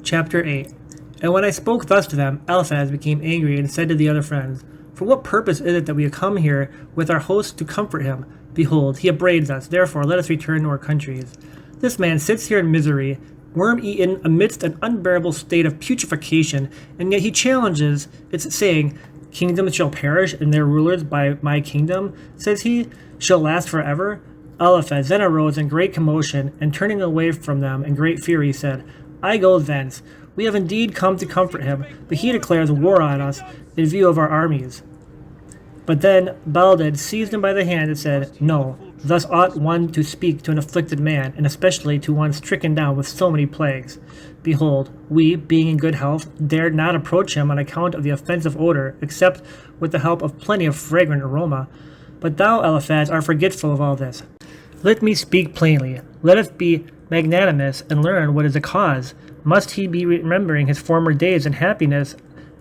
Chapter 8. And when I spoke thus to them, Eliphaz became angry and said to the other friends, For what purpose is it that we have come here with our host to comfort him? Behold, he upbraids us, therefore let us return to our countries. This man sits here in misery, worm-eaten amidst an unbearable state of putrefaction, and yet he challenges its saying, Kingdoms shall perish, and their rulers by my kingdom, says he, shall last forever. Eliphaz then arose in great commotion, and turning away from them in great fury, said, I go thence. We have indeed come to comfort him, but he declares war on us in view of our armies. But then Baldad seized him by the hand and said, No, thus ought one to speak to an afflicted man, and especially to one stricken down with so many plagues. Behold, we, being in good health, dared not approach him on account of the offensive odor, except with the help of plenty of fragrant aroma. But thou, Eliphaz, art forgetful of all this. Let me speak plainly. Let us be magnanimous and learn what is the cause. Must he be remembering his former days and happiness,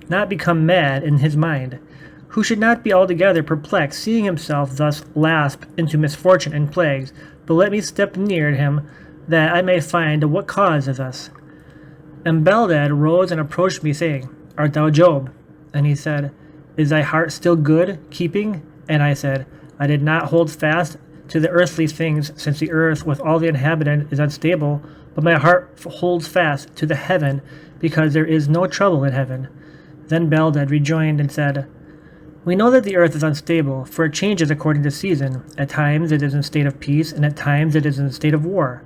not become mad in his mind? Who should not be altogether perplexed, seeing himself thus lapsed into misfortune and plagues? But let me step near him, that I may find what cause is thus. And Baldad rose and approached me, saying, Art thou Job? And he said, Is thy heart still good keeping? And I said, I did not hold fast to the earthly things, since the earth with all the inhabitant is unstable, but my heart holds fast to the heaven, because there is no trouble in heaven. Then Baldad rejoined and said, We know that the earth is unstable, for it changes according to season. At times it is in a state of peace, and at times it is in a state of war.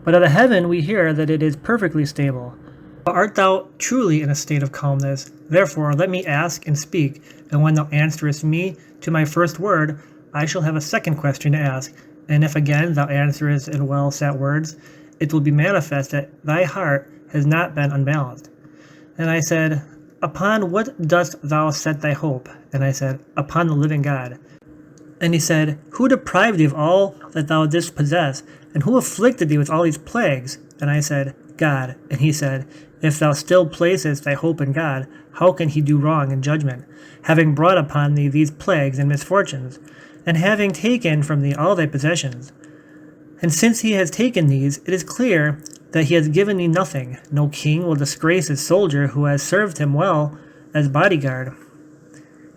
But of the heaven we hear that it is perfectly stable. But art thou truly in a state of calmness? Therefore let me ask and speak, and when thou answerest me to my first word, I shall have a second question to ask, and if again thou answerest in well-set words, it will be manifest that thy heart has not been unbalanced. And I said, Upon what dost thou set thy hope? And I said, Upon the living God. And he said, Who deprived thee of all that thou didst possess, and who afflicted thee with all these plagues? And I said, God. And he said, If thou still placest thy hope in God, how can he do wrong in judgment, having brought upon thee these plagues and misfortunes, and having taken from thee all thy possessions? And since he has taken these, it is clear that he has given thee nothing. No king will disgrace his soldier who has served him well as bodyguard.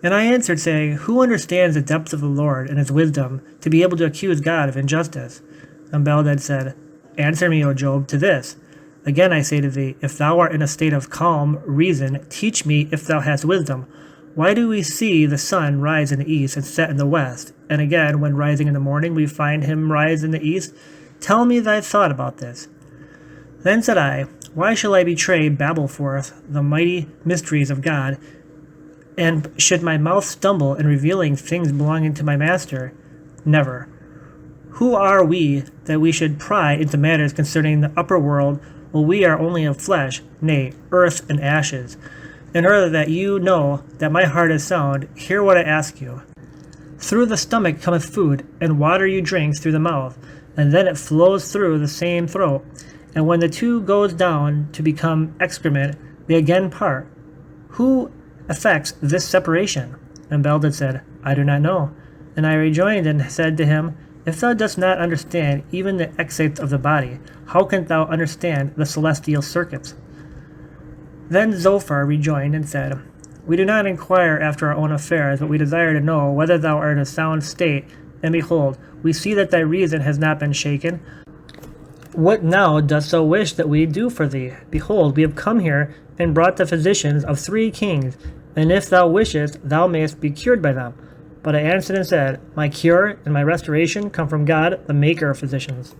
And I answered, saying, Who understands the depths of the Lord and his wisdom, to be able to accuse God of injustice? And Baldad said, Answer me, O Job, to this. Again I say to thee, if thou art in a state of calm reason, teach me if thou hast wisdom. Why do we see the sun rise in the east and set in the west? And again, when rising in the morning, we find him rise in the east? Tell me thy thought about this. Then said I, Why shall I babble forth the mighty mysteries of God? And should my mouth stumble in revealing things belonging to my master? Never. Who are we that we should pry into matters concerning the upper world, while we are only of flesh, nay, earth and ashes? In order that you know that my heart is sound, hear what I ask you. Through the stomach cometh food, and water you drink through the mouth, and then it flows through the same throat. And when the two goes down to become excrement, they again part. Who effects this separation? And Baldad said, I do not know. And I rejoined and said to him, If thou dost not understand even the exits of the body, how canst thou understand the celestial circuits? Then Zophar rejoined and said, We do not inquire after our own affairs, but we desire to know whether thou art in a sound state. And behold, we see that thy reason has not been shaken. What now dost thou wish that we do for thee? Behold, we have come here and brought the physicians of 3 kings, and if thou wishest, thou mayest be cured by them. But I answered and said, My cure and my restoration come from God, the maker of physicians.